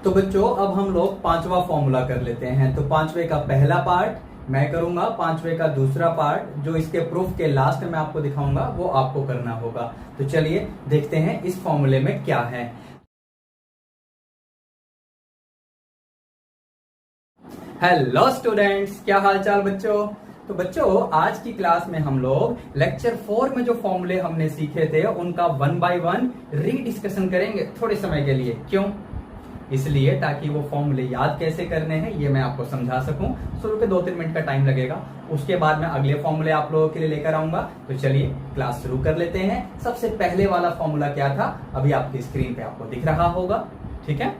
तो बच्चों अब हम लोग पांचवा फॉर्मूला कर लेते हैं। तो पांचवे का पहला पार्ट मैं करूंगा, पांचवे का दूसरा पार्ट जो इसके प्रूफ के लास्ट में आपको दिखाऊंगा वो आपको करना होगा। तो चलिए देखते हैं इस फॉर्मूले में क्या है। हेलो स्टूडेंट्स, क्या हाल चाल बच्चों। तो बच्चों आज की क्लास में हम लोग लेक्चर 4 में जो फॉर्मूले हमने सीखे थे उनका 1 बाय 1 रीडिस्कशन करेंगे थोड़े समय के लिए। क्यों? इसलिए ताकि वो फॉर्मूले याद कैसे करने हैं ये मैं आपको समझा सकूं। शुरू के 2-3 मिनट का टाइम लगेगा, उसके बाद मैं अगले फॉर्मूले आप लोगों के लिए लेकर आऊंगा। तो चलिए क्लास शुरू कर लेते हैं। सबसे पहले वाला फॉर्मूला क्या था अभी आपकी स्क्रीन पे आपको दिख रहा होगा, ठीक है।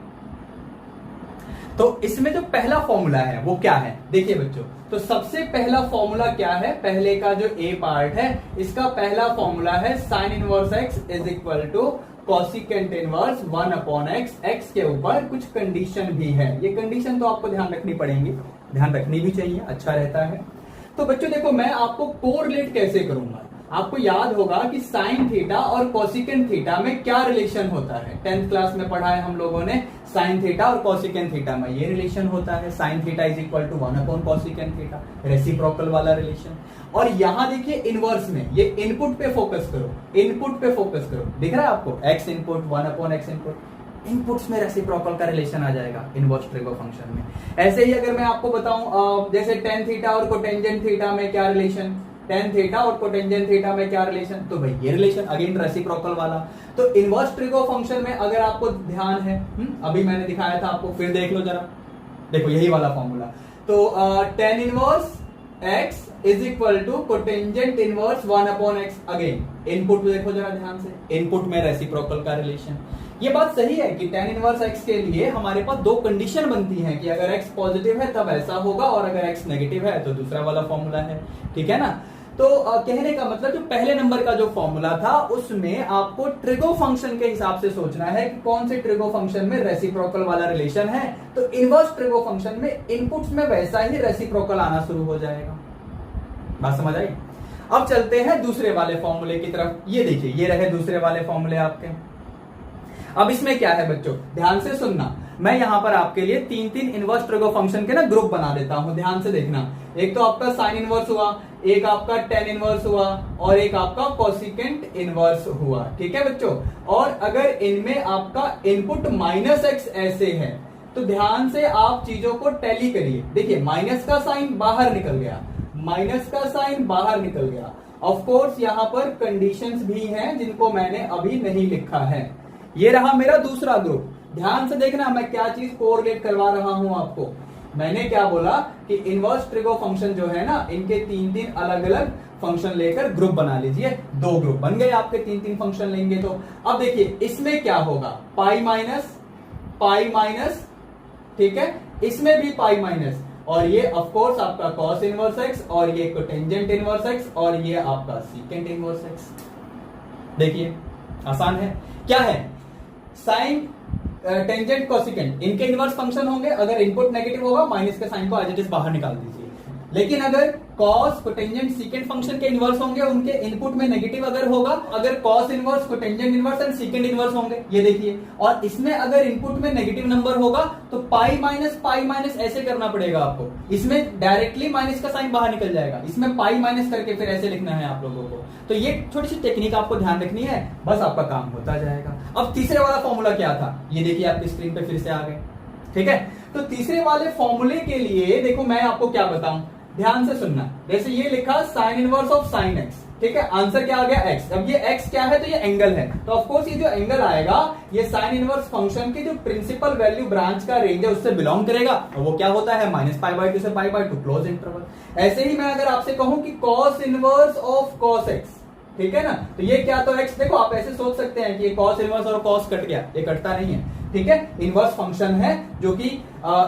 तो इसमें जो पहला फॉर्मूला है वो क्या है, देखिए बच्चों। तो सबसे पहला फॉर्मूला क्या है, पहले का जो ए पार्ट है इसका पहला फॉर्मूला है sine inverse x is equal to cosecant inverse 1 upon x. X के ऊपर कुछ कंडीशन भी है, ये कंडीशन तो आपको ध्यान रखनी पड़ेंगी, ध्यान रखनी भी चाहिए, अच्छा रहता है। तो बच्चों देखो मैं आपको कोरिलेट कैसे करूंगा। आपको याद होगा कि साइन थीटा और कोसिकेंट थीटा में क्या रिलेशन होता है। 10th क्लास में पढ़ा है हम लोगों ने, साइन थीटा और कोसिकेंट थीटा में ये रिलेशन होता है, sine theta is equal to 1 upon cosecant theta, reciprocal वाला रिलेशन। और यहां देखिए इनवर्स में ये इनपुट पे फोकस करो, इनपुट पे फोकस करो, दिख रहा है आपको x input 1 upon x input. Inputs में रेसिप्रोकल का रिलेशन आ जाएगा इनवर्स ट्रिगो फंक्शन में। ऐसे ही अगर मैं आपको बताऊं जैसे टेन थीटा और कोटेंजेंट थीटा में क्या रिलेशन, टेन थीटा और कोटेंजेंट थीटा में क्या रिलेशन, तो भाई ये रिलेशन अगेन रेसिप्रोकल वाला। तो इनवर्स ट्रिगो फंक्शन में अगर आपको ध्यान है, अभी मैंने दिखाया था आपको, फिर देख लो जरा, देखो यही वाला फॉर्मूला। तो tan inverse x is equal to cotangent inverse 1 upon x. Again input देखो जरा ध्यान से, इनपुट में रेसिप्रोकल का रिलेशन। ये बात सही है कि टेन इनवर्स एक्स के लिए हमारे पास दो कंडीशन बनती हैं कि अगर एक्स पॉजिटिव है तब ऐसा होगा और अगर एक्स नेगेटिव है तो दूसरा वाला फॉर्मूला है, ठीक है ना। तो कहने का मतलब जो पहले नंबर का जो फॉर्मूला था उसमें आपको ट्रिगो फंक्शन के हिसाब से सोचना है कि कौन से ट्रिगो फंक्शन में रेसिप्रोकल वाला रिलेशन है। तो इनवर्स ट्रिगो फंक्शन में इनपुट्स में वैसा ही रेसिप्रोकल आना शुरू हो जाएगा। बात समझ आई? अब चलते हैं दूसरे वाले फॉर्मूले की तरफ। ये देखिए ये रहे दूसरे वाले फॉर्मूले आपके। अब इसमें क्या है बच्चों, ध्यान से सुनना। मैं यहां पर आपके लिए 3-3 इनवर्स ट्रिगो फंक्शन के ना ग्रुप बना देता हूं, ध्यान से देखना। एक तो आपका साइन इनवर्स हुआ, एक आपका टेन इनवर्स हुआ और एक आपका कोसिकेंट इनवर्स हुआ, ठीक है बच्चों। और अगर इनमें आपका इनपुट माइनस एक्स ऐसे है तो ध्यान से आप चीजों को टैली करिए। देखिए माइनस का साइन बाहर निकल गया, माइनस का साइन बाहर निकल गया। ऑफ कोर्स यहां पर कंडीशंस भी हैं जिनको मैंने अभी नहीं लिखा है। ये रहा मेरा दूसरा ग्रुप। ध्यान से देखना मैं क्या चीज कोरिलेट करवा रहा हूं आपको। मैंने क्या बोला कि इनवर्स ट्रिगो फंक्शन जो है ना, इनके 3-3 अलग अलग फंक्शन लेकर ग्रुप बना लीजिए। 2 ग्रुप बन गए आपके, 3-3 फंक्शन लेंगे तो। अब देखिए इसमें क्या होगा, पाई माइनस, ठीक है, इसमें भी पाई माइनस, और ये ऑफ कोर्स आपका कॉस इनवर्स एक्स, और ये कोटेंजेंट इनवर्स एक्स, और ये आपका सीकेंट इनवर्स एक्स। देखिए आसान है, क्या है, साइन टेंजेंट कोसिकेंट इनके इनवर्स फंक्शन होंगे। अगर इनपुट नेगेटिव होगा माइनस के साइन को एज इट इज बाहर निकाल दीजिए। लेकिन अगर कॉस कोटेंजेंट सीकेंट फंक्शन के इनवर्स होंगे, उनके इनपुट में नेगेटिव अगर होगा, अगर cos inverse cotangent inverse and secant inverse होंगे, ये देखिए। और इसमें अगर इनपुट में नेगेटिव नंबर होगा तो पाई माइनस ऐसे करना पड़ेगा आपको। इसमें डायरेक्टली माइनस का साइन बाहर निकल जाएगा, इसमें पाई माइनस करके फिर ऐसे लिखना है आप लोगों को। तो ये छोटी सी टेक्निक आपको ध्यान रखनी है, बस आपका काम होता जाएगा। अब तीसरे वाला फॉर्मूला क्या था, ये देखिए आपकी स्क्रीन पे फिर से आ गए, ठीक है। तो तीसरे वाले फॉर्मूले के लिए देखो मैं आपको क्या बताऊं, ध्यान से सुनना। जैसे ये लिखा sine inverse of sine x, ठीक है, आंसर क्या आ गया एक्स। अब ये एक्स क्या है, तो ये एंगल है। तो ऑफ कोर्स ये जो एंगल आएगा ये साइन इनवर्स फंक्शन की जो प्रिंसिपल वैल्यू ब्रांच का रेंज है उससे बिलोंग करेगा, और वो क्या होता है -π/2 से π/2 क्लोज इंटरवल। ऐसे ही मैं अगर आपसे कहूं कि cos inverse of cos x, ठीक है ना, तो ये क्या, तो एक्स, देखो आप ऐसे सोच सकते हैं कि ये कॉस इनवर्स और कॉस कट गया, ये कटता नहीं है, ठीक है। इनवर्स फंक्शन है जो कि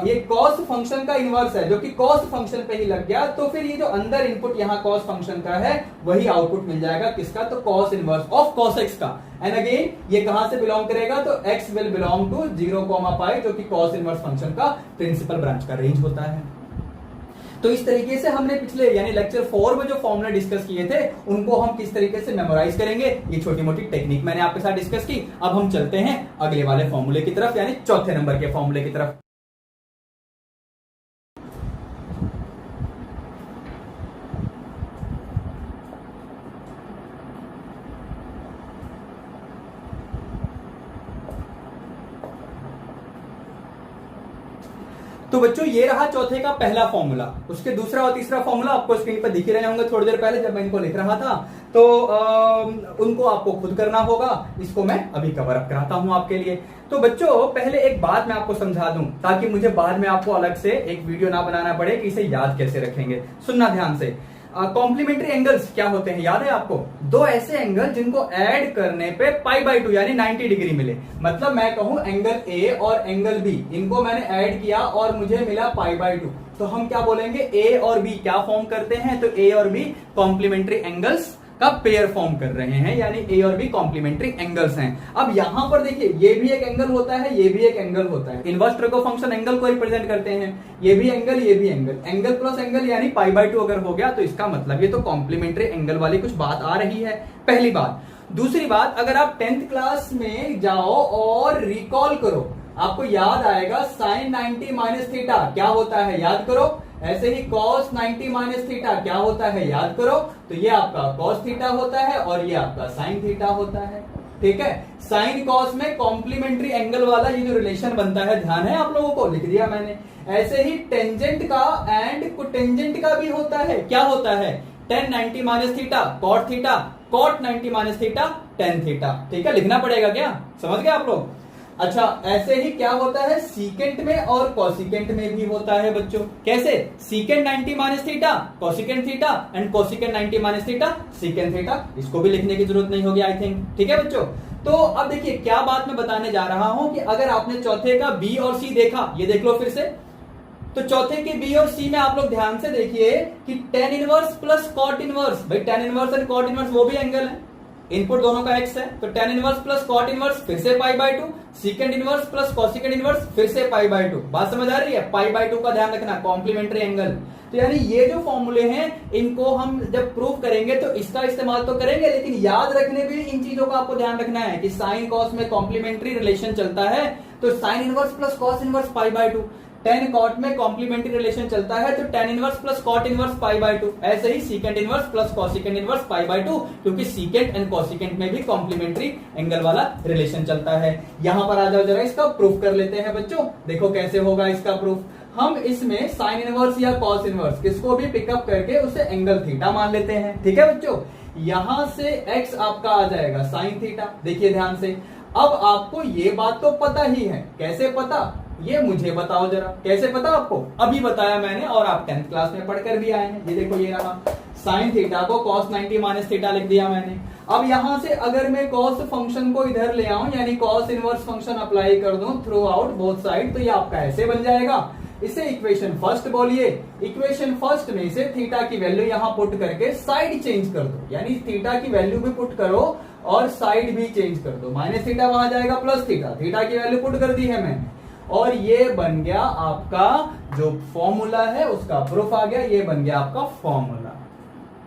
ये कॉस फंक्शन का इनवर्स है जो कि कॉस फंक्शन पे ही लग गया, तो फिर ये जो अंदर इनपुट यहाँ कॉस फंक्शन का है वही आउटपुट मिल जाएगा किसका, तो cos inverse of cos x का। एंड अगेन ये कहां से बिलोंग करेगा, तो एक्स विल बिलोंग टू 0, π जो कि कॉस इनवर्स फंक्शन का प्रिंसिपल ब्रांच का रेंज होता है। तो इस तरीके से हमने पिछले यानी लेक्चर 4 में जो फॉर्मूला डिस्कस किए थे उनको हम किस तरीके से मेमोराइज करेंगे, ये छोटी मोटी टेक्निक मैंने आपके साथ डिस्कस की। अब हम चलते हैं अगले वाले फॉर्मूले की तरफ, यानी चौथे नंबर के फॉर्मूले की तरफ। तो बच्चों ये रहा चौथे का पहला फॉर्मूला। उसके दूसरा और तीसरा फॉर्मूला आपको स्क्रीन पर दिख ही रहे होंगे थोड़ी देर पहले जब मैं इनको लिख रहा था, तो उनको आपको खुद करना होगा। इसको मैं अभी कवर अप कराता हूं आपके लिए। तो बच्चों पहले एक बात मैं आपको समझा दूं ताकि मुझे बाद में आपको अलग से एक वीडियो ना बनाना पड़े कि इसे याद कैसे रखेंगे। सुनना ध्यान से। कॉम्प्लीमेंट्री एंगल्स क्या होते हैं याद है आपको? दो ऐसे एंगल जिनको ऐड करने पे π/2 यानी 90 डिग्री मिले। मतलब मैं कहूं एंगल ए और एंगल बी, इनको मैंने ऐड किया और मुझे मिला π/2, तो हम क्या बोलेंगे? ए और बी क्या फॉर्म करते हैं? तो ए और बी कॉम्प्लीमेंट्री एंगल्स का पेयर फॉर्म कर रहे हैं, यानी ए और बी कॉम्प्लीमेंट्री एंगल्स हैं। अब यहां पर देखिए ये भी एक एंगल होता है, ये भी एक एंगल होता है। इनवर्स ट्रिको फंक्शन एंगल को रिप्रेजेंट करते हैं। ये भी एंगल, ये भी एंगल, एंगल प्लस एंगल यानी π/2 अगर हो गया तो इसका मतलब ये तो कॉम्प्लीमेंट्री एंगल वाली कुछ बात आ रही है, पहली बात। दूसरी बात, अगर आप 10th क्लास में जाओ और रिकॉल करो, आपको याद आएगा साइन 90 माइनस थीटा क्या होता है, याद करो। ऐसे ही cos 90 माइनस थीटा क्या होता है, याद करो। तो ये आपका cos थीटा होता है और ये आपका sin थीटा होता है। ठीक है, साइन कॉस में कॉम्प्लीमेंट्री एंगल वाला ये जो रिलेशन बनता है, ध्यान है आप लोगों को, लिख दिया मैंने। ऐसे ही टेंजेंट का एंड कोटेंजेंट का भी होता है। क्या होता है? tan 90 minus theta cot theta, cot 90 minus theta tan theta. ठीक है, लिखना पड़ेगा क्या? समझ गए आप लोग? अच्छा, ऐसे ही क्या होता है सीकेंट में और कॉसिकेंट में भी होता है बच्चों। कैसे? Secant 90 minus theta cosecant theta and cosecant 90 minus theta secant theta. इसको भी लिखने की जरूरत नहीं होगी आई थिंक। ठीक है बच्चों, तो अब देखिए क्या बात मैं बताने जा रहा हूं कि अगर आपने चौथे का बी और सी देखा, ये देख लो फिर से। तो चौथे के बी और सी में आप लोग ध्यान से देखिए कि tan inverse plus cot inverse, भाई tan inverse and cot inverse वो भी एंगल है, इनपुट दोनों का x है। तो tan inverse plus cot inverse फिर से π/2, secant inverse plus cosecant inverse फिर से π/2। बात समझ आ रही है? π/2 का ध्यान रखना, कॉम्प्लीमेंट्री एंगल। तो यानी ये जो फॉर्मूले हैं इनको हम जब प्रूव करेंगे तो इसका इस्तेमाल तो करेंगे, लेकिन याद रखने भी इन चीजों का आपको ध्यान रखना है कि साइन कॉस में कॉम्प्लीमेंट्री रिलेशन चलता है, तो sine inverse plus cos inverse π/2। tan cot में कॉम्प्लीमेंट्री रिलेशन चलता है तो tan inverse plus cot inverse π/2। ऐसे ही secant inverse plus cosecant inverse π/2, क्योंकि सीकेंट एंड कॉसिकेंट में भी कॉम्प्लीमेंट्री एंगल वाला रिलेशन चलता है। यहां पर आ जाओ जरा, इसका प्रूफ कर लेते हैं बच्चों। देखो कैसे होगा इसका प्रूफ। हम इसमें साइन इनवर्स या कॉस इनवर्स किसको भी पिकअप करके उसे एंगल थीटा मान लेते हैं। ठीक है बच्चों, यहां से x आपका आ जाएगा साइन थीटा। देखिए ध्यान से, अब आपको ये बात तो पता ही है। कैसे पता, ये मुझे बताओ जरा, कैसे पता आपको? अभी बताया मैंने और आप 10th क्लास में पढ़कर भी आए हैं। ये देखो ये रहा, साइन थीटा को cos 90 माइनस थीटा लिख दिया मैंने। अब यहां से अगर मैं cos फंक्शन को इधर ले आऊं, यानी cos इनवर्स फंक्शन अप्लाई कर दूं थ्रू आउट बोथ साइड, तो ये आपका ऐसे बन जाएगा। इसे इक्वेशन फर्स्ट बोलिए। इक्वेशन फर्स्ट में से थीटा की वैल्यू यहां पुट करके साइड चेंज कर दो, यानी थीटा की वैल्यू भी पुट करो और साइड भी चेंज कर दो। माइनस थीटा वहां जाएगा प्लस थीटा, थीटा की वैल्यू पुट कर दी है मैंने, और ये बन गया आपका जो फॉर्मूला है उसका प्रूफ आ गया। ये बन गया आपका फॉर्मूला,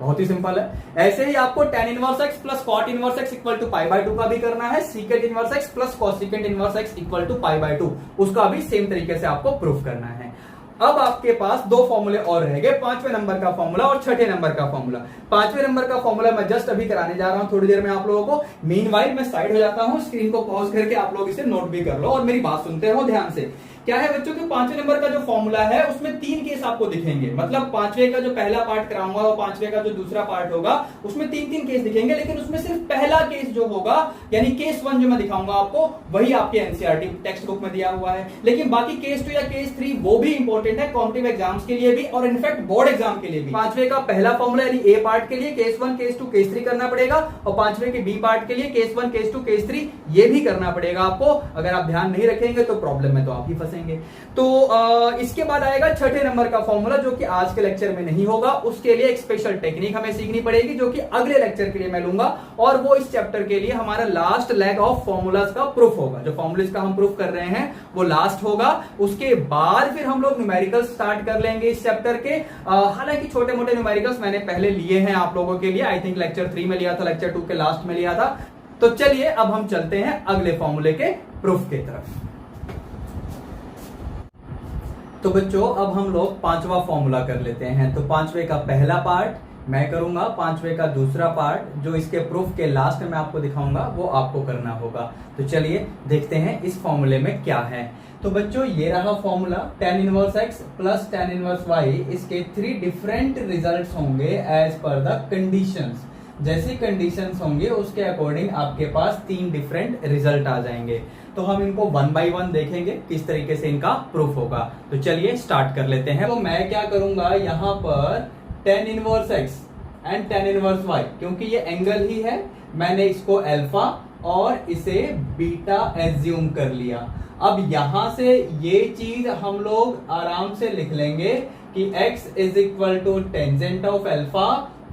बहुत ही सिंपल है। ऐसे ही आपको tan inverse x plus cot inverse x equal to π/2 का भी करना है, secant inverse x plus cosecant inverse x equal to π/2, उसका भी सेम तरीके से आपको प्रूफ करना है। अब आपके पास दो फॉर्मूले और रह गए, 5वें नंबर का फॉर्मूला और 6ठे नंबर का फॉर्मूला। 5वें नंबर का फॉर्मूला मैं जस्ट अभी कराने जा रहा हूं थोड़ी देर में आप लोगों को। मीनवाइल मैं साइड हो जाता हूं, स्क्रीन को पॉज करके आप लोग इसे नोट भी कर लो और मेरी बात सुनते हो ध्यान से। क्या है बच्चों कि 5वें नंबर का जो फॉर्मूला है उसमें 3 केस आपको दिखेंगे। मतलब 5वें का जो पहला पार्ट कराऊंगा और 5वें का जो दूसरा पार्ट होगा उसमें 3 केस दिखेंगे, लेकिन उसमें सिर्फ पहला केस जो होगा यानी केस 1 जो मैं दिखाऊंगा आपको वही आपके एनसीईआरटी टेक्स्ट बुक में दिया हुआ है। लेकिन बाकी केस 2 या केस 3 वो भी इंपॉर्टेंट है कॉम्पिटिटिव एग्जाम्स के लिए भी और इनफैक्ट बोर्ड एग्जाम के लिए भी। 5वें का पहला फॉर्मूला यानी ए पार्ट के लिए केस 1 केस 2 केस 3 करना पड़ेगा, और 5वें के बी पार्ट के लिए केस 1 केस 2 केस 3 ये भी करना पड़ेगा आपको। अगर आप ध्यान नहीं रखेंगे तो प्रॉब्लम में तो आप ही फंसे फंसेंगे। तो इसके बाद आएगा छठे नंबर का फॉर्मूला, जो कि आज के लेक्चर में नहीं होगा। उसके लिए एक स्पेशल टेक्निक हमें सीखनी पड़ेगी, जो कि अगले लेक्चर के लिए मैं लूंगा, और वो इस चैप्टर के लिए हमारा लास्ट लेग ऑफ फॉर्मूलाज का प्रूफ होगा। जो फॉर्मूलाज का हम प्रूफ कर रहे हैं वो लास्ट होगा। उसके बाद फिर हम लोग न्यूमेरिकल स्टार्ट कर लेंगे इस चैप्टर के। हालांकि छोटे मोटे न्यूमेरिकल्स मैंने पहले लिए हैं आप लोगों के लिए, आई थिंक लेक्चर 3 में लिया था, लेक्चर 2 के लास्ट में लिया था। तो चलिए अब हम चलते हैं अगले फॉर्मूले के प्रूफ की तरफ। तो बच्चों अब हम लोग पांचवा फॉर्मूला कर लेते हैं। तो पांचवे का पहला पार्ट मैं करूंगा, पांचवे का दूसरा पार्ट जो इसके प्रूफ के लास्ट में आपको दिखाऊंगा वो आपको करना होगा। तो चलिए देखते हैं इस फॉर्मूले में क्या है। तो बच्चों ये रहा formula, tan inverse x plus tan inverse y। इसके 3 डिफरेंट रिजल्ट्स होंगे एज पर द कंडीशंस। जैसी कंडीशंस होंगे उसके अकॉर्डिंग आपके पास 3 डिफरेंट रिजल्ट आ जाएंगे। तो हम इनको 1 बाय 1 देखेंगे किस तरीके से इनका प्रूफ होगा। तो चलिए स्टार्ट कर लेते हैं। तो मैं क्या करूंगा, यहाँ पर tan inverse x and tan inverse y, क्योंकि ये एंगल ही है, मैंने इसको अल्फा और इसे बीटा एज्यूम कर लिया। अब यहां से ये चीज हम लोग आराम से लिख लेंगे कि x is equal to tangent of alpha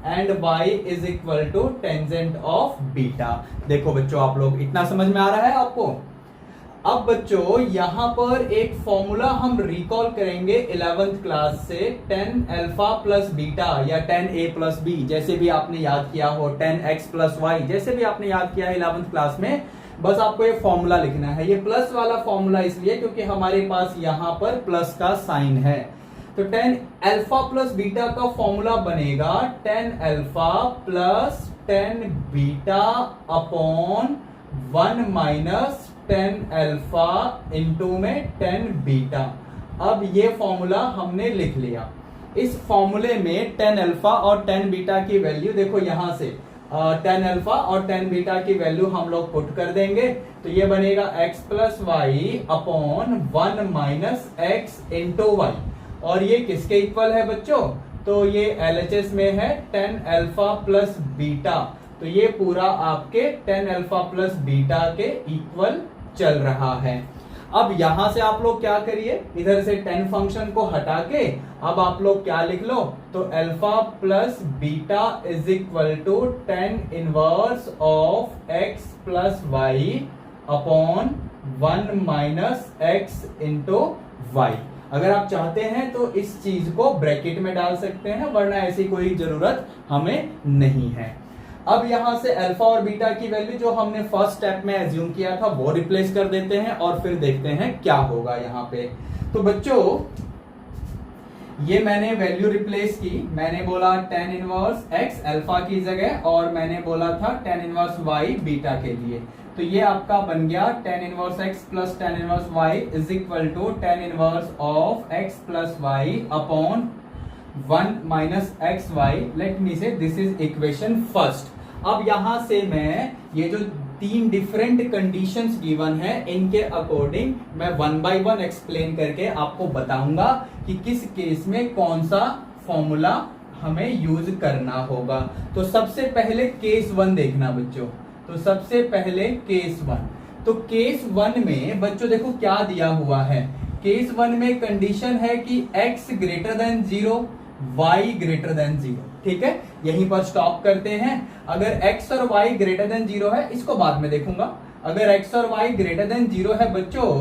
and y is equal to tangent of beta. देखो बच्चों आप लोग इतना समझ में आ रहा है आपको। अब बच्चों यहां पर एक फॉर्मूला हम रिकॉल करेंगे 11th क्लास से, tan अल्फा प्लस बीटा या tan a प्लस b, जैसे भी आपने याद किया हो, tan x प्लस y, जैसे भी आपने याद किया है 11th क्लास में। बस आपको ये फॉर्मूला लिखना है। ये प्लस वाला फॉर्मूला इसलिए क्योंकि हमारे पास यहां पर प्लस का साइन है। तो tan अल्फा प्लस बीटा का फॉर्मूला बनेगा tan alpha plus tan beta upon 1 minus tan alpha into में tan बीटा। अब ये फॉर्मूला हमने लिख लिया। इस फॉर्मूले में tan अल्फा और tan बीटा की वैल्यू देखो, यहां से tan अल्फा और tan बीटा की वैल्यू हम लोग पुट कर देंगे। तो ये बनेगा x plus y upon 1 minus x into y. और ये किसके इक्वल है बच्चों, तो ये LHS में है tan अल्फा प्लस बीटा। तो ये पूरा आपके tan अल्फा प्लस बीटा के इक्वल चल रहा है। अब यहां से आप लोग क्या करिए, इधर से tan फंक्शन को हटा के अब आप लोग क्या लिख लो, तो alpha plus beta is equal to tan inverse of x plus y upon 1 minus x into y. अगर आप चाहते हैं तो इस चीज को ब्रैकेट में डाल सकते हैं, वरना ऐसी कोई जरूरत हमें नहीं है। अब यहां से अल्फा और बीटा की वैल्यू जो हमने फर्स्ट स्टेप में एज्यूम किया था वो रिप्लेस कर देते हैं और फिर देखते हैं क्या होगा यहाँ पे। तो बच्चों ये मैंने वैल्यू रिप्लेस की, मैंने बोला tan इनवर्स x अल्फा की जगह और मैंने बोला था tan इनवर्स y बीटा के लिए। तो ये आपका बन गया tan inverse x plus tan inverse y is equal to tan inverse of x plus y upon 1 minus x y. Let me say this is equation first. अब यहां से मैं ये जो 3 डिफरेंट कंडीशंस गिवन है इनके अकॉर्डिंग मैं 1 bye 1 explain करके आपको बताऊंगा कि किस केस में कौन सा फॉर्मूला हमें यूज करना होगा। तो सबसे पहले केस 1 देखना बच्चों। तो सबसे पहले केस 1। तो केस 1 में बच्चों देखो क्या दिया हुआ है। केस 1 में कंडीशन है कि x greater than 0, y greater than 0। ठीक है, यहीं पर स्टॉप करते हैं। अगर x और y ग्रेटर देन 0 है, इसको बाद में देखूंगा। अगर x और y ग्रेटर देन 0 है बच्चों,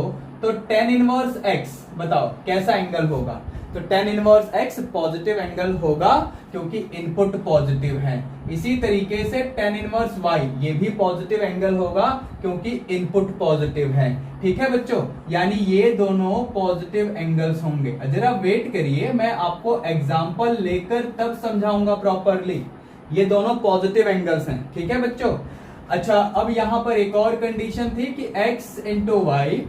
तो tan इनवर्स x बताओ कैसा एंगल होगा। तो tan inverse x positive angle होगा क्योंकि इनपुट पॉजिटिव है। इसी तरीके से tan इनवर्स y ये भी पॉजिटिव एंगल होगा क्योंकि इनपुट पॉजिटिव है। ठीक है बच्चों, यानी ये दोनों पॉजिटिव एंगल्स होंगे। जरा वेट करिए, मैं आपको एग्जांपल लेकर तब समझाऊंगा प्रॉपरली। ये दोनों पॉजिटिव एंगल्स हैं। ठीक है बच्चों। अच्छा, अब यहां पर एक और कंडीशन थी कि x into y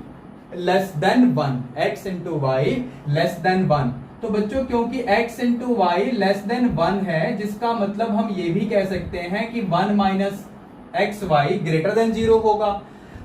less than 1, x into y less than 1। तो बच्चों क्योंकि x into y less than 1 है, जिसका मतलब हम ये भी कह सकते हैं कि 1 minus x y greater than 0 होगा।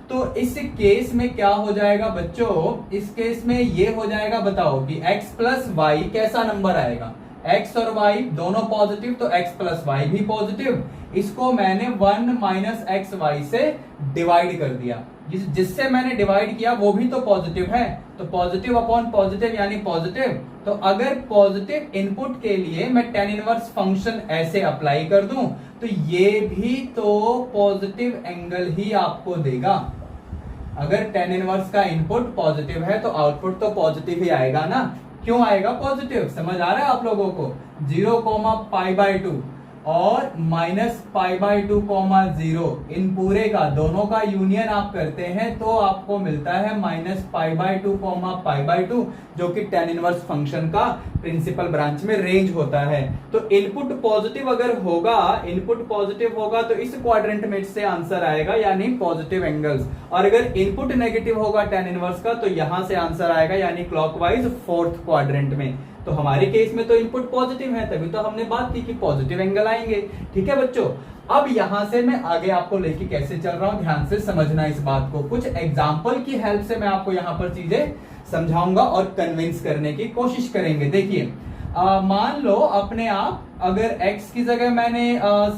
तो इस केस में क्या हो जाएगा बच्चों, इस केस में ये हो जाएगा, बताओ कि x प्लस वाई कैसा नंबर आएगा। x और y दोनों पॉजिटिव, तो x प्लस वाई भी पॉजिटिव। इसको मैंने 1 माइनस एक्स वाई से डिवाइड कर दिया। जिससे मैंने डिवाइड किया वो भी तो पॉजिटिव है, तो पॉजिटिव अपॉन पॉजिटिव यानी पॉजिटिव। तो अगर पॉजिटिव इनपुट के लिए मैं tan इनवर्स फंक्शन ऐसे अप्लाई कर दूं तो ये भी तो पॉजिटिव एंगल ही आपको देगा। अगर tan इनवर्स का इनपुट पॉजिटिव है तो आउटपुट तो पॉजिटिव ही आएगा ना। क्यों आएगा पॉजिटिव, समझ आ रहा है आप लोगों को? 0,π/2 और -π/2, 0 इन पूरे का दोनों का यूनियन आप करते हैं तो आपको मिलता है -π/2, π/2, जो कि tan इनवर्स फंक्शन का प्रिंसिपल ब्रांच में रेंज होता है। तो इनपुट पॉजिटिव अगर होगा, इनपुट पॉजिटिव होगा तो इस क्वाड्रेंट में से आंसर आएगा यानी पॉजिटिव एंगल्स, और अगर इनपुट नेगेटिव होगा tan इनवर्स का तो यहां से आंसर आएगा यानी क्लॉकवाइज फोर्थ क्वाड्रेंट में। तो हमारे केस में तो इनपुट पॉजिटिव है, तभी तो हमने बात की कि पॉजिटिव एंगल आएंगे। ठीक है बच्चों, अब यहां से मैं आगे आपको लेके कैसे चल रहा हूं, ध्यान से समझना इस बात को। कुछ एग्जांपल की हेल्प से मैं आपको यहां पर चीजें समझाऊंगा और कन्विंस करने की कोशिश करेंगे। देखिए, मान लो अपने आप अगर x की जगह मैंने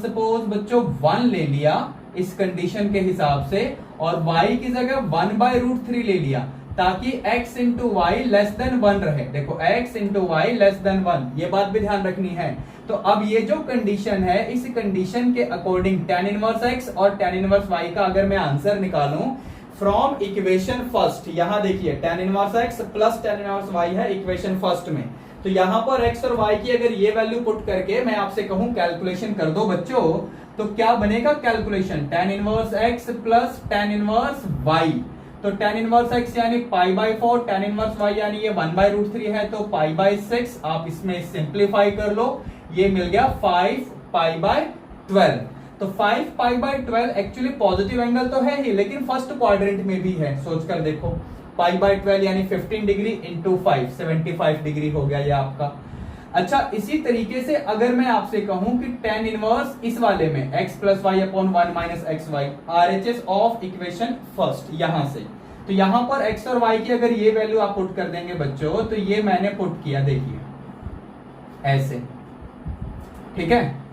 सपोज बच्चों 1 ले लिया इस कंडीशन के हिसाब से, और y की जगह 1/√3 ले लिया ताकि x into y less than 1 रहे। देखो x into y less than 1, ये बात भी ध्यान रखनी है। तो अब ये जो कंडीशन है, इस कंडीशन के अकॉर्डिंग tan इनवर्स x और tan इनवर्स y का अगर मैं आंसर निकालूं फ्रॉम इक्वेशन फर्स्ट, यहां देखिए tan inverse x plus tan inverse y है इक्वेशन फर्स्ट में। तो यहां पर x और y की अगर ये वैल्यू पुट करके मैं आपसे कहूं कैलकुलेशन कर दो बच्चों, तो क्या बनेगा calculation? tan inverse x plus tan inverse y। तो tan इनवर्स x यानी π/4, tan इनवर्स y यानी ये 1/√3 है तो π/6। आप इसमें सिंप्लीफाई कर लो, ये मिल गया 5π/12। तो 5π/12 एक्चुअली पॉजिटिव एंगल तो है ही, लेकिन फर्स्ट क्वाड्रेंट में भी है। सोचकर देखो, π/12 यानी 15 डिग्री इंटू 5, 75 डिग्री हो गया ये आपका। अच्छा, इसी तरीके से अगर मैं आपसे कहूं कि tan इनवर्स इस वाले में x plus y upon 1 minus x y, RHS of equation first, यहां से तो यहां पर x और y की अगर ये वैल्यू आप पुट कर देंगे बच्चों, तो ये मैंने पुट किया, देखिए ऐसे। ठीक है,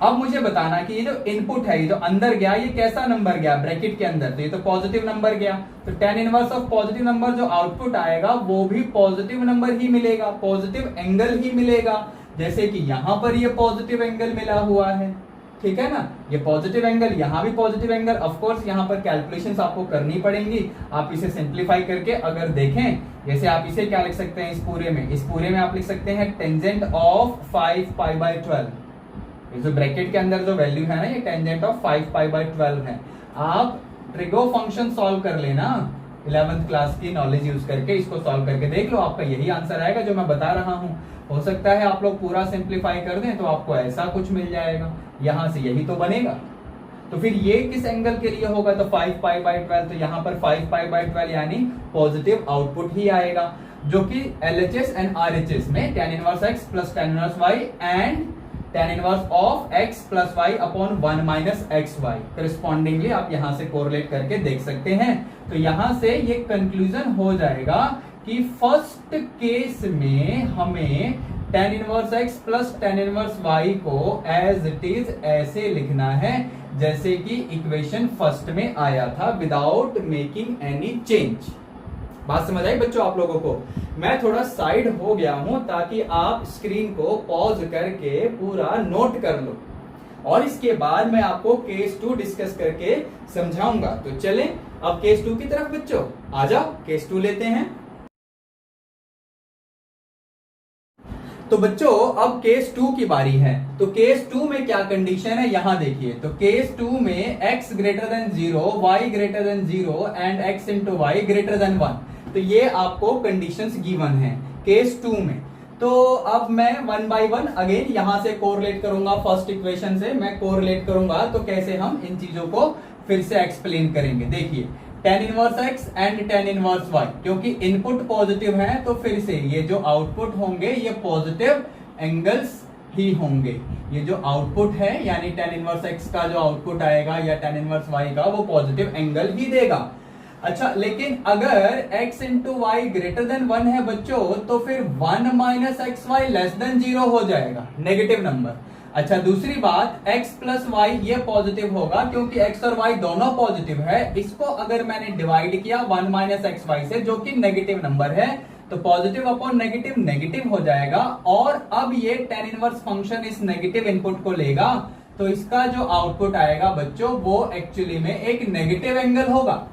अब मुझे बताना कि ये जो इनपुट है, ये जो अंदर गया, ये कैसा नंबर गया ब्रैकेट के अंदर? तो ये तो पॉजिटिव नंबर गया, तो tan inverse of positive number जो आउटपुट आएगा वो भी पॉजिटिव नंबर ही मिलेगा, पॉजिटिव एंगल ही मिलेगा। जैसे कि यहां पर ये पॉजिटिव एंगल मिला हुआ है, ठीक है ना, ये पॉजिटिव एंगल, यहां भी पॉजिटिव एंगल। ऑफ कोर्स यहां पर कैलकुलेशंस आपको करनी पड़ेंगी। आप इसे सिंप्लीफाई करके अगर देखें, जैसे आप इसे क्या लिख सकते हैं, इस पूरे में आप लिख सकते हैं टेंजेंट ऑफ 5π/12। जो ब्रैकेट के अंदर जो वैल्यू है ना, ये टेंजेंट ऑफ 5π/12 है। आप ट्रिगो फंक्शन सॉल्व कर लेना 11th क्लास की नॉलेज यूज करके, इसको सॉल्व करके देख लो, आपका यही आंसर आएगा जो मैं बता रहा हूं। हो सकता है आप लोग पूरा सिंप्लीफाई कर दें तो आपको ऐसा कुछ मिल जाएगा, यहां से यही तो बनेगा। तो फिर ये किस एंगल के लिए होगा? तो 5π/12, तो यहां पर 5π/12 यानी पॉजिटिव आउटपुट ही आएगा, जो कि LHS एंड RHS में tan inverse x plus tan inverse y and tan inverse of x plus y upon 1 minus x y, correspondingly आप यहां से कोरिलेट करके देख सकते हैं। तो यहां से ये कंक्लूजन हो जाएगा कि फर्स्ट केस में हमें tan inverse x plus tan inverse y को एज इट इज ऐसे लिखना है जैसे कि इक्वेशन फर्स्ट में आया था, विदाउट मेकिंग एनी चेंज। बात समझ आई बच्चों आप लोगों को? मैं थोड़ा साइड हो गया हूं ताकि आप स्क्रीन को पॉज करके पूरा नोट कर लो, और इसके बाद मैं आपको केस 2 डिस्कस करके समझाऊंगा। तो चलें अब केस 2 की तरफ बच्चों, आ जाओ केस 2 लेते हैं। तो बच्चों अब केस 2 की बारी है। तो केस 2 में क्या कंडीशन है यहां देखिए। तो केस 2 में x greater than 0, y greater than 0 and x into y greater than 1। तो ये आपको कंडीशंस गिवन है केस 2 में। तो अब मैं 1 बाय 1 अगेन यहां से कोरिलेट करूंगा, फर्स्ट इक्वेशन से मैं कोरिलेट करूंगा। तो कैसे हम इन चीजों को फिर से एक्सप्लेन करेंगे, देखिए tan inverse x and tan inverse y, क्योंकि इनपुट पॉजिटिव है तो फिर से ये जो आउटपुट होंगे ये पॉजिटिव एंगल्स ही होंगे। ये जो आउटपुट है यानी tan इनवर्स x का जो आउटपुट आएगा या tan इनवर्स y का, वो पॉजिटिव एंगल ही देगा। अच्छा, लेकिन अगर x into y greater than 1 है बच्चों, तो फिर 1 minus x y less than 0 हो जाएगा, नेगेटिव नंबर। अच्छा, दूसरी बात x प्लस वाई ये पॉजिटिव होगा क्योंकि x और y दोनों पॉजिटिव है। इसको अगर मैंने डिवाइड किया 1 माइनस एक्स वाई से, जो कि नेगेटिव नंबर है, तो पॉजिटिव अपॉन नेगेटिव नेगेटिव हो जाएगा। और अब ये tan इनवर्स फंक्शन इस नेगेटिव इनपुट को लेगा, तो इसका जो आउटपुट आएगा बच्चों वो एक्चुअली में एक नेगेटिव एंगल होगा।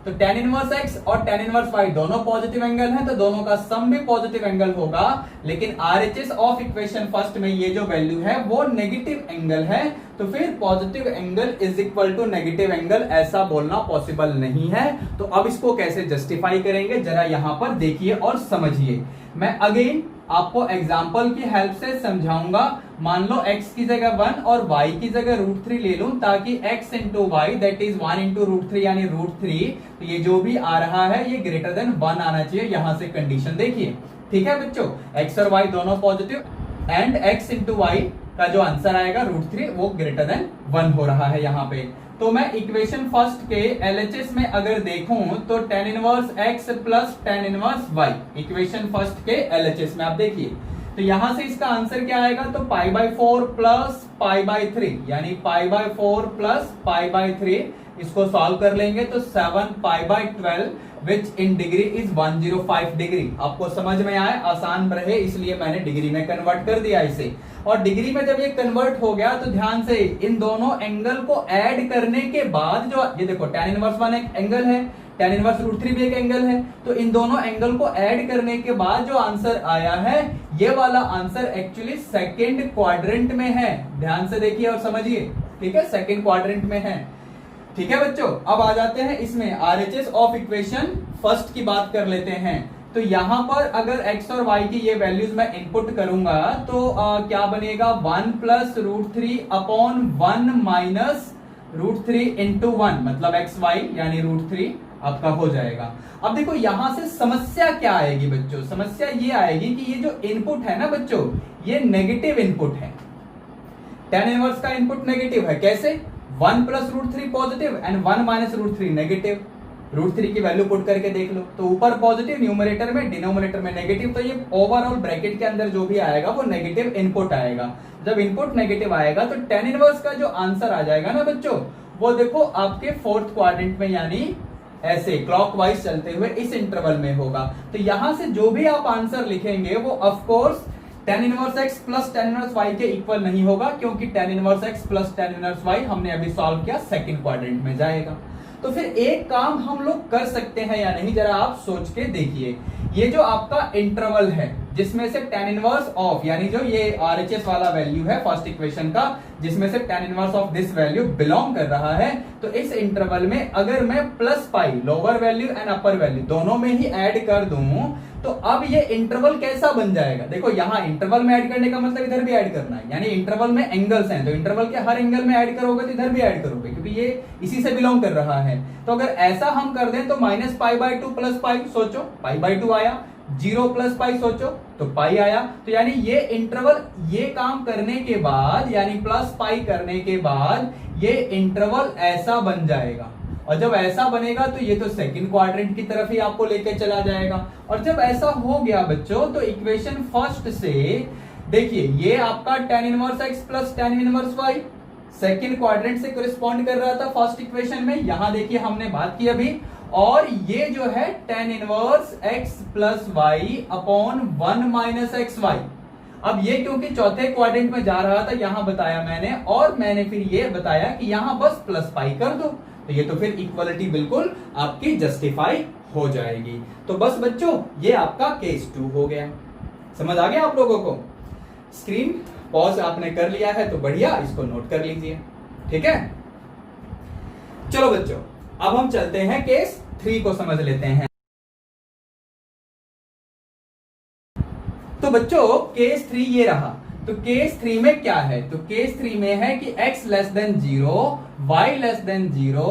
तो tan इनवर्स x और tan इनवर्स y दोनों पॉजिटिव एंगल हैं, तो दोनों का सम भी पॉजिटिव एंगल होगा। लेकिन RHS ऑफ इक्वेशन फर्स्ट में ये जो वैल्यू है वो नेगेटिव एंगल है, तो फिर positive angle is equal to negative angle ऐसा बोलना पॉसिबल नहीं है। तो अब इसको कैसे जस्टिफाई करेंगे जरा यहां पर देखिए और समझिए। मैं अगेन आपको एग्जाम्पल की हेल्प से समझाऊंगा। मान लो x की जगह 1 और y की जगह √3 ले लूं, ताकि x into y that is 1 into √3 यानी √3, तो ये जो भी आ रहा है ये ग्रेटर देन 1 आना चाहिए। यहां से कंडीशन देखिए, ठीक है बच्चों। x और y दोनों positive and x into y का जो आंसर आएगा √3 वो ग्रेटर देन 1 हो रहा है यहाँ पे। तो मैं इक्वेशन फर्स्ट के LHS में अगर देखूं तो tan inverse x plus tan inverse y, equation first के LHS में आप देखिए, तो यहां से इसका आंसर क्या आएगा, तो π/4 प्लस π/3 यानी π/4 प्लस π/3। इसको सॉल्व कर लेंगे तो 7 π/12 विच इन डिग्री इज 105 डिग्री। आपको समझ में आए, आसान रहे इसलिए मैंने डिग्री में कन्वर्ट कर दिया इसे। और डिग्री में जब ये कन्वर्ट हो गया तो ध्यान से इन दोनों एंगल को ऐड करने के बाद जो ये देखो tan इनवर्स 1 एक एंगल है, tan इनवर्स √3 भी एक एंगल है, तो इन दोनों एंगल को ऐड करने के बाद जो आंसर आया है ये वाला आंसर एक्चुअली सेकंड क्वाड्रेंट में है। ध्यान से देखिए और समझिए, ठीक है, सेकंड क्वाड्रेंट में है। ठीक है बच्चों, अब आ जाते हैं इसमें RHS ऑफ इक्वेशन फर्स्ट की बात कर लेते हैं। तो यहां पर अगर x और y की ये वैल्यूज मैं इनपुट करूंगा तो क्या बनेगा, 1 प्लस √3 अपॉन 1 माइनस √3 इंटू 1, मतलब एक्स वाई यानी √3 आपका हो जाएगा। अब देखो यहां से समस्या क्या आएगी बच्चों, समस्या ये आएगी कि ये जो इनपुट है ना बच्चों ये नेगेटिव इनपुट है। tan इनवर्स का इनपुट नेगेटिव है, कैसे, 1 plus √3 positive and 1 minus √3 negative. √3 की वैल्यू पुट करके देख लो, तो ऊपर पॉजिटिव न्यूमरेटर में, डिनोमिनेटर में नेगेटिव, तो ये ओवरऑल ब्रैकेट के अंदर जो भी आएगा वो नेगेटिव इनपुट आएगा। जब इनपुट नेगेटिव आएगा तो tan इनवर्स का जो आंसर आ जाएगा ना बच्चों वो देखो आपके फोर्थ क्वाड्रेंट में, यानी ऐसे क्लॉकवाइज चलते हुए इस इंटरवल में होगा। तो यहां से जो भी आप आंसर लिखेंगे वो of course tan inverse x plus tan inverse y के इक्वल नहीं होगा, क्योंकि tan inverse x plus tan inverse y हमने अभी सॉल्व किया, सेकंड क्वाड्रेंट में जाएगा। तो फिर एक काम हम लोग कर सकते हैं या नहीं, जरा आप सोच के देखिए। ये जो आपका इंटरवल है जिसमें से tan इनवर्स ऑफ, यानी जो ये RHS वाला वैल्यू है फर्स्ट इक्वेशन का, जिसमें से tan inverse of this value belong कर रहा है, तो इस इंटरवल में अगर मैं plus pi lower value and upper value दोनों में ही ऐड कर दूं तो अब ये इंटरवल कैसा बन जाएगा। देखो यहां इंटरवल में ऐड करने का मतलब इधर भी ऐड करना है, यानी इंटरवल में एंगल्स हैं तो इंटरवल के हर एंगल में ऐड करोगे तो इधर भी ऐड करोगे, क्योंकि ये इसी से बिलोंग कर रहा है। तो अगर ऐसा हम कर दें तो -π/2 प्लस पाई, सोचो π/2 आया, 0 प्लस पाई सोचो तो पाई आया। तो यानी ये इंटरवल ये काम करने के बाद, यानी प्लस पाई करने के बाद ये इंटरवल ऐसा बन जाएगा। और जब ऐसा बनेगा तो ये तो सेकंड क्वाड्रेंट की तरफ ही आपको लेके चला जाएगा। और जब ऐसा हो गया बच्चों तो इक्वेशन फर्स्ट से देखिए ये आपका tan inverse x plus tan inverse y second quadrant से कॉरेस्पॉन्ड कर रहा था फर्स्ट इक्वेशन में, यहां देखिए हमने बात की अभी। और ये जो है tan inverse x plus y upon 1 minus x y. अब ये क्योंकि चौथे क्वाड्रेंट में जा रहा था यहां बताया मैंने, और मैंने फिर ये बताया कि यहां बस प्लस पाई कर दो, तो ये तो फिर इक्वलिटी बिल्कुल आपकी जस्टिफाई हो जाएगी। तो बस बच्चों ये आपका केस 2 हो गया। समझ आ गया आप लोगों को। स्क्रीन पॉज आपने कर लिया है तो बढ़िया, इसको नोट कर लीजिए, ठीक है। चलो बच्चों अब हम चलते हैं केस 3 को समझ लेते हैं। तो बच्चों केस 3 ये रहा। तो केस 3 में क्या है, तो केस 3 में है कि x less than 0, y less than 0,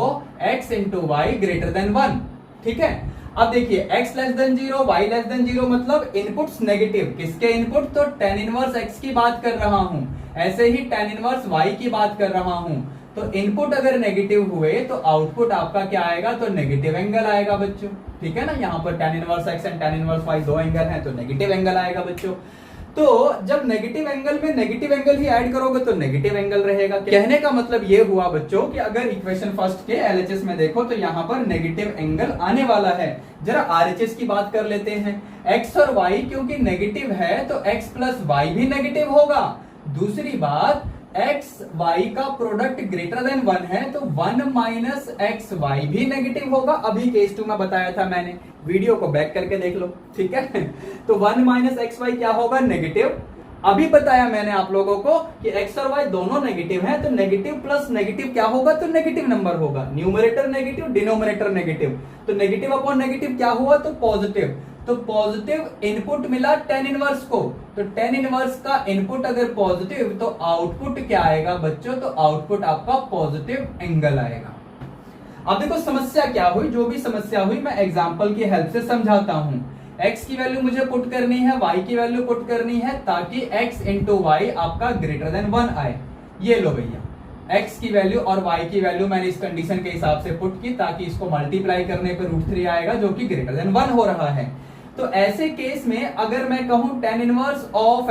x into y greater than 1, ठीक है। अब देखिए x less than 0, y less than 0 मतलब इनपुट्स नेगेटिव, किसके इनपुट, तो tan इनवर्स x की बात कर रहा हूं, ऐसे ही tan इनवर्स y की बात कर रहा हूं। तो इनपुट अगर नेगेटिव हुए तो आउटपुट आपका क्या आएगा, तो नेगेटिव एंगल आएगा बच्चों, ठीक है ना। यहाँ पर tan inverse x and tan inverse y दो एंगल हैं तो नेगेटिव एंगल आएगा बच्चों। तो जब नेगेटिव एंगल में नेगेटिव एंगल ही ऐड करोगे तो नेगेटिव एंगल रहेगा। कहने का मतलब ये हुआ बच्चों कि अगर इक्वेशन फर्स्ट के एलएचएस में देखो तो यहां पर नेगेटिव एंगल आने वाला है। जरा आरएचएस की बात कर लेते हैं। एक्स और वाई क्योंकि नेगेटिव है तो एक्स प्लस वाई भी नेगेटिव होगा। दूसरी बात, एक्स वाई का प्रोडक्ट ग्रेटर देन 1 है तो 1 माइनस एक्स वाई भी नेगेटिव होगा। अभी केस 2 में बताया था मैंने, वीडियो को बैक करके देख लो, ठीक है। तो 1 माइनस एक्स वाई क्या होगा? नेगेटिव। अभी बताया मैंने आप लोगों को कि एक्स और वाई दोनों नेगेटिव हैं तो नेगेटिव प्लस नेगेटिव क्या होगा? तो नेगेटिव नंबर होगा। न्यूमरेटर नेगेटिव, डिनोमिनेटर नेगेटिव, तो नेगेटिव अपॉन नेगेटिव क्या हुआ? तो पॉजिटिव। तो पॉजिटिव इनपुट मिला tan इनवर्स को, तो tan इनवर्स का इनपुट अगर पॉजिटिव तो आउटपुट क्या आएगा बच्चों? तो आउटपुट आपका पॉजिटिव एंगल आएगा। अब देखो समस्या क्या हुई, जो भी समस्या हुई मैं एग्जांपल की हेल्प से समझाता हूं। x की वैल्यू मुझे पुट करनी है, y की वैल्यू पुट करनी है ताकि x इंटू वाई आपका ग्रेटर देन 1 आए। ये लो भैया, x की वैल्यू और y की वैल्यू मैंने इस कंडीशन के हिसाब से पुट की ताकि इसको मल्टीप्लाई करने पर √3 आएगा जो कि ग्रेटर देन 1 हो रहा है। तो ऐसे केस में अगर मैं कहूं tan इनवर्स ऑफ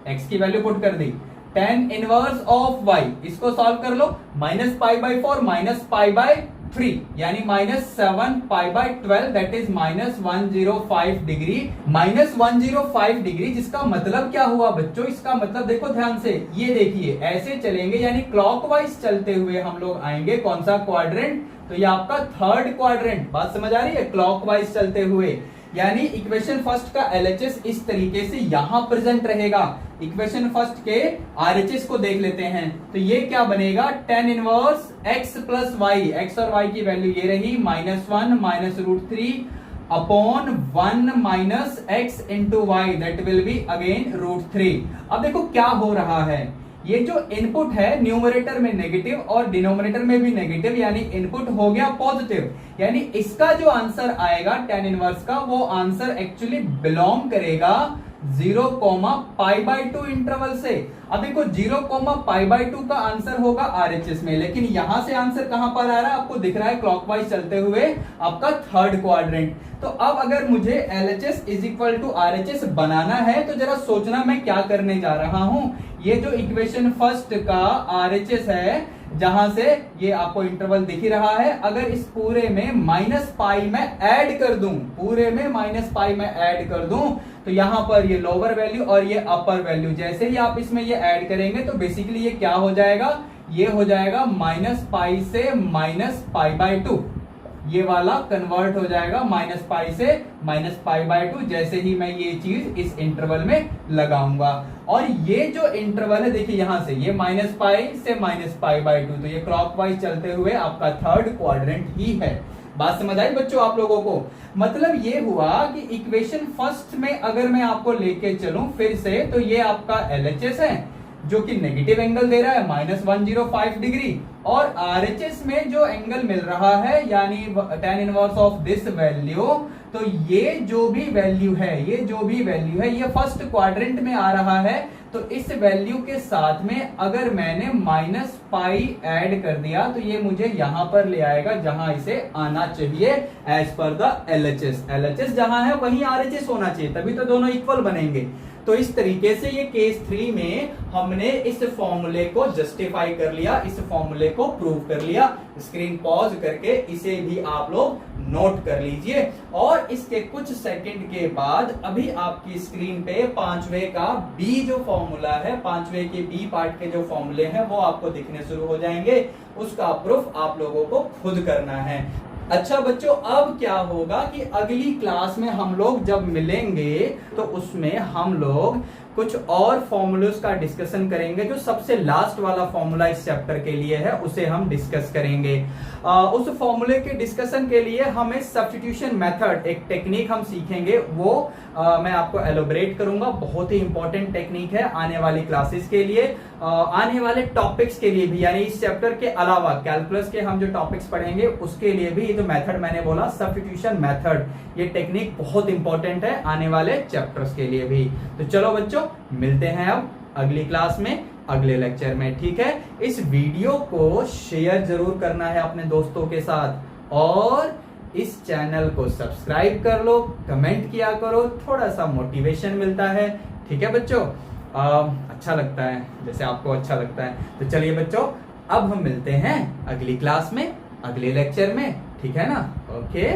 x की वैल्यू पुट कर दी, tan इनवर्स ऑफ y, इसको सॉल्व कर लो। Minus pi by 4 minus pi by 3 यानी minus 7 pi by 12 that is minus 105 degree. Minus 105 degree जिसका मतलब क्या हुआ बच्चों? इसका मतलब देखो ध्यान से, ये देखिए ऐसे चलेंगे यानी क्लॉकवाइज चलते हुए हम लोग आएंगे। कौन सा क्वाड्रेंट? तो ये आपका थर्ड क्वाड्रेंट। बात समझ आ रही है? क्लॉकवाइज चलते हुए, यानी इक्वेशन फर्स्ट का एलएचएस इस तरीके से यहां प्रेजेंट रहेगा। इक्वेशन फर्स्ट के आरएचएस को देख लेते हैं तो ये क्या बनेगा? tan inverse x plus y, x और वाई की वैल्यू ये रही -1 minus √3 upon 1 minus x into y that will be again √3। अब देखो क्या हो रहा है, ये जो इनपुट है न्यूमरेटर में नेगेटिव और डिनोमिनेटर में भी नेगेटिव, यानी इनपुट हो गया पॉजिटिव, यानी इसका जो आंसर आएगा tan इनवर्स का वो आंसर एक्चुअली बिलोंग करेगा 0,π/2 इंटरवल से। अब देखो 0,π/2 का आंसर होगा आरएचएस में, लेकिन यहां से आंसर कहां पर आ रहा है? आपको दिख रहा है क्लॉकवाइज चलते हुए आपका थर्ड क्वाड्रेंट। तो अब अगर मुझे LHS is equal to RHS बनाना है तो जरा सोचना मैं क्या करने जा रहा हूं। ये जो इक्वेशन फर्स्ट का आरएचएस है, जहां से ये आपको इंटरवल दिख ही रहा है, अगर इस पूरे में माइनस पाई में ऐड कर दूं, पूरे में माइनस पाई में ऐड कर दूं तो यहां पर ये लोअर वैल्यू और ये अपर वैल्यू, जैसे ही आप इसमें ये ऐड करेंगे तो बेसिकली ये क्या हो जाएगा? ये हो जाएगा माइनस पाई से -π/2। ये वाला कन्वर्ट हो जाएगा माइनस पाई से -π/2 जैसे ही मैं ये चीज इस इंटरवल में लगाऊंगा। और ये जो इंटरवल है देखिए यहां से ये -π से -π/2, तो ये क्लॉकवाइज चलते हुए आपका थर्ड क्वाड्रेंट ही है। बात समझ आई बच्चों आप लोगों को? मतलब ये हुआ कि इक्वेशन फर्स्ट में अगर मैं आपको लेके चलूं फिर से तो ये आपका एलएचएस है जो कि नेगेटिव एंगल दे रहा है -105 डिग्री, और आरएचएस में जो एंगल मिल रहा है यानी tan inverse of this value, तो ये जो भी वैल्यू है, ये जो भी वैल्यू है ये फर्स्ट क्वाड्रेंट में आ रहा है। तो इस वैल्यू के साथ में अगर मैंने -π ऐड कर दिया तो ये मुझे यहां पर ले आएगा जहां इसे आना चाहिए as per the LHS. LHS जहां है वहीं आरएचएस होना चाहिए, तभी तो दोनों इक्वल बनेंगे। तो इस तरीके से ये केस 3 में हमने इस फॉर्मूले को जस्टिफाई कर लिया, इस फॉर्मूले को प्रूव कर लिया। स्क्रीन पॉज करके इसे भी आप लोग नोट कर लीजिए, और इसके कुछ सेकंड के बाद अभी आपकी स्क्रीन पे 5वें का बी जो फॉर्मूला है, 5वें के बी पार्ट के जो फॉर्मूले हैं वो आपको दिखने शुरू हो जाएंगे। उसका प्रूफ आप लोगों को खुद करना है। अच्छा बच्चों, अब क्या होगा कि अगली क्लास में हम लोग जब मिलेंगे तो उसमें हम लोग कुछ और फॉर्मूलोज का डिस्कशन करेंगे। जो सबसे लास्ट वाला फॉर्मूला इस चैप्टर के लिए है उसे हम डिस्कस करेंगे। उस फॉर्मूले के डिस्कशन के लिए हमें सब्स्टिट्यूशन मेथड, एक टेक्निक हम सीखेंगे, वो मैं आपको एलोबरेट करूंगा। बहुत ही इंपॉर्टेंट टेक्निक है आने वाली क्लासेस के लिए, आने वाले टॉपिक्स के लिए भी, यानी इस चैप्टर के अलावा कैलकुलस के हम जो टॉपिक्स पढ़ेंगे उसके लिए भी ये जो मेथड मैंने बोला सब्स्टिट्यूशन मेथड, ये टेक्निक बहुत इंपॉर्टेंट है आने वाले चैप्टर्स के लिए भी। तो चलो बच्चों, मिलते हैं अब अगली क्लास में, अगले लेक्चर में, ठीक है। इस वीडियो को शेयर जरूर करना है अपने दोस्तों के साथ, और इस चैनल को सब्सक्राइब कर लो, कमेंट किया करो, थोड़ा सा मोटिवेशन मिलता है, ठीक है बच्चों, अच्छा लगता है जैसे आपको अच्छा लगता है। तो चलिए बच्चों, अब हम मिलते हैं अगली क्लास में, अगले लेक्चर में, ठीक है ना। ओके।